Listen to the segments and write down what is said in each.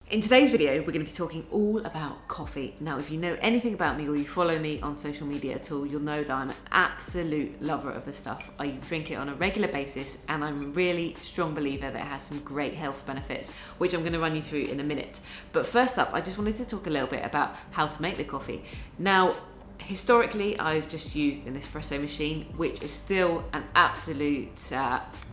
In today's video, we're going to be talking all about coffee. Now, if you know anything about me or you follow me on social media at all, you'll know that I'm an absolute lover of this stuff. I drink it on a regular basis and I'm a really strong believer that it has some great health benefits, which I'm going to run you through in a minute. But first up, I just wanted to talk a little bit about how to make the coffee. Now, historically, I've just used an espresso machine, which is still an absolute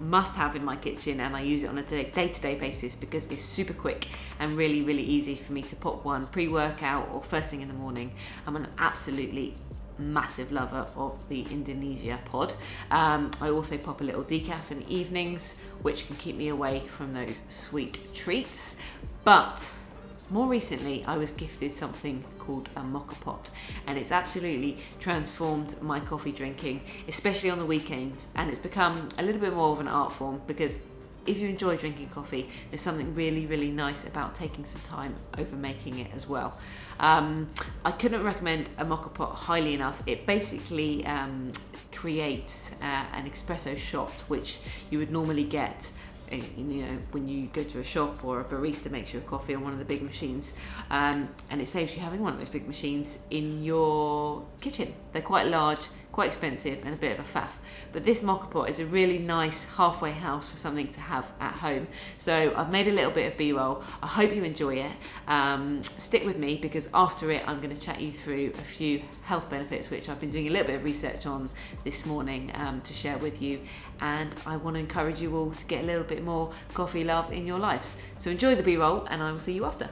must-have in my kitchen, and I use it on a day-to-day basis because it's super quick and really, really easy for me to pop one pre-workout or first thing in the morning. I'm an absolutely massive lover of the Indonesia pod. I also pop a little decaf in the evenings, which can keep me away from those sweet treats. But more recently, I was gifted something called a mocha pot, and it's absolutely transformed my coffee drinking, especially on the weekends, and it's become a little bit more of an art form because if you enjoy drinking coffee, there's something really, really nice about taking some time over making it as well. I couldn't recommend a mocha pot highly enough. It basically creates an espresso shot, which you would normally get when you go to a shop or a barista makes you a coffee on one of the big machines, and it saves you having one of those big machines in your kitchen. They're quite large, quite expensive, and a bit of a faff. But this mocha pot is a really nice halfway house for something to have at home. So I've made a little bit of B-roll. I hope you enjoy it. Stick with me because after it I'm going to chat you through a few health benefits which I've been doing a little bit of research on this morning to share with you, and I want to encourage you all to get a little bit more coffee love in your lives. So enjoy the B-roll and I will see you after.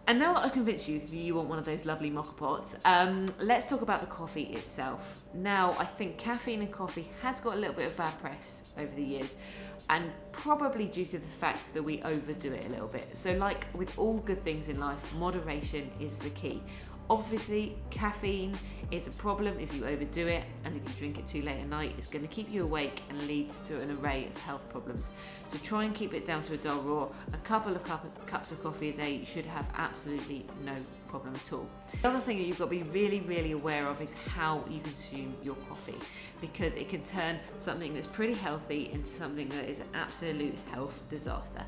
And now that I've convinced you that you want one of those lovely mocha pots, let's talk about the coffee itself. Now, I think caffeine in coffee has got a little bit of bad press over the years, and probably due to the fact that we overdo it a little bit. So like with all good things in life, moderation is the key. Obviously, caffeine is a problem if you overdo it, and if you drink it too late at night, it's going to keep you awake and lead to an array of health problems. So try and keep it down to a dull raw. A couple of cups of coffee a day, you should have absolutely no problem at all. The other thing that you've got to be really, really aware of is how you consume your coffee, because it can turn something that's pretty healthy into something that is an absolute health disaster.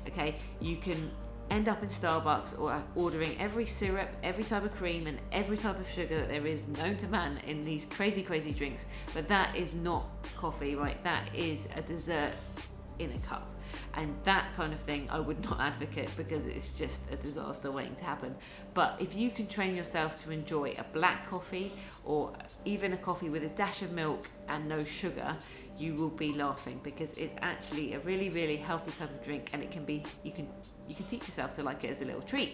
Okay, you can end up in Starbucks or ordering every syrup, every type of cream and every type of sugar that there is known to man in these crazy drinks, but that is not coffee, right? That is a dessert in a cup, and that kind of thing I would not advocate because it's just a disaster waiting to happen. But if you can train yourself to enjoy a black coffee or even a coffee with a dash of milk and no sugar, you will be laughing because it's actually a really, really healthy type of drink, and it can be, you can teach yourself to like it as a little treat.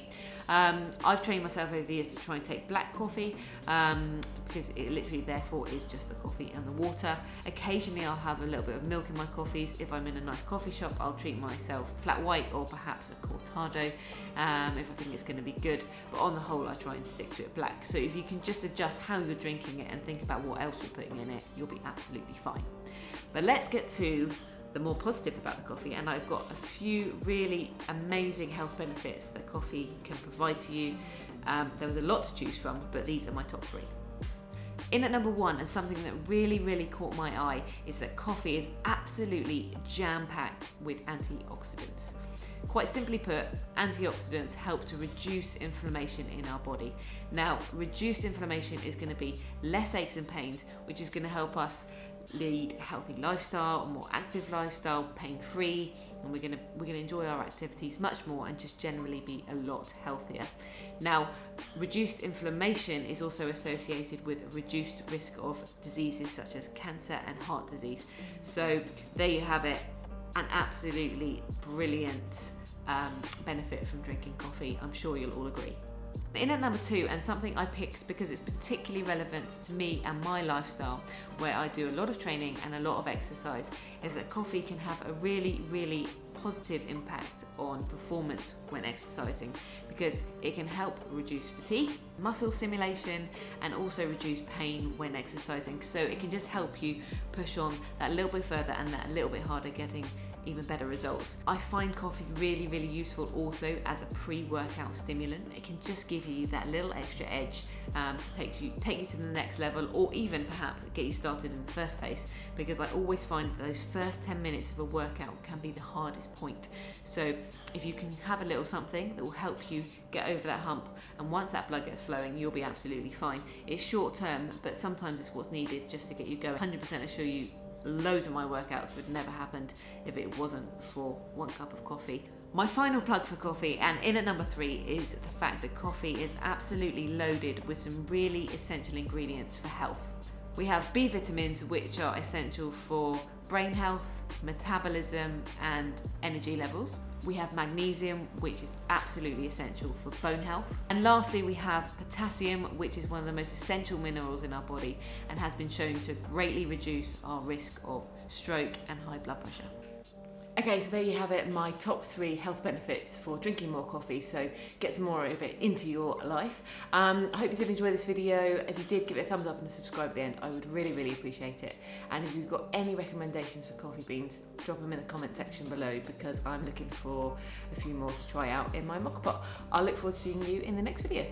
I've trained myself over the years to try and take black coffee because it literally therefore is just the coffee and the water. Occasionally I'll have a little bit of milk in my coffees. If I'm in a nice coffee shop, I'll treat myself flat white or perhaps a cortado if I think it's going to be good, but on the whole I try and stick to it black. So if you can just adjust how you're drinking it and think about what else you're putting in it, you'll be absolutely fine. But let's get to the more positives about the coffee, and I've got a few really amazing health benefits that coffee can provide to you. There was a lot to choose from, but these are my top 3. In at number 1, and something that really, really caught my eye, is that coffee is absolutely jam-packed with antioxidants. Quite simply put, antioxidants help to reduce inflammation in our body. Now, reduced inflammation is going to be less aches and pains, which is going to help us lead a healthy lifestyle, a more active lifestyle, pain-free, and we're gonna enjoy our activities much more and just generally be a lot healthier. Now, reduced inflammation is also associated with a reduced risk of diseases such as cancer and heart disease. So there you have it, an absolutely brilliant benefit from drinking coffee. I'm sure you'll all agree. In at number 2, and something I picked because it's particularly relevant to me and my lifestyle, where I do a lot of training and a lot of exercise, is that coffee can have a really positive impact on performance when exercising, because it can help reduce fatigue, muscle stimulation, and also reduce pain when exercising. So it can just help you push on that little bit further and that little bit harder, getting even better results. I find coffee really useful also as a pre-workout stimulant. It can just give you that little extra edge to take you to the next level, or even perhaps get you started in the first place, because I always find that those first 10 minutes of a workout can be the hardest point. So if you can have a little something that will help you get over that hump, and once that blood gets flowing, you'll be absolutely fine. It's short term, but sometimes it's what's needed just to get you going. 100% assure you, loads of my workouts would never happened if it wasn't for 1 cup of coffee. My final plug for coffee, and in at number 3, is the fact that coffee is absolutely loaded with some really essential ingredients for health. We have B vitamins, which are essential for brain health, metabolism, and energy levels. We have magnesium, which is absolutely essential for bone health. And lastly, we have potassium, which is one of the most essential minerals in our body and has been shown to greatly reduce our risk of stroke and high blood pressure. Okay, so there you have it, my top 3 health benefits for drinking more coffee, so get some more of it into your life. I hope you did enjoy this video. If you did, give it a thumbs up and subscribe at the end. I would really appreciate it. And if you've got any recommendations for coffee beans, drop them in the comment section below, because I'm looking for a few more to try out in my mocha pot. I'll look forward to seeing you in the next video.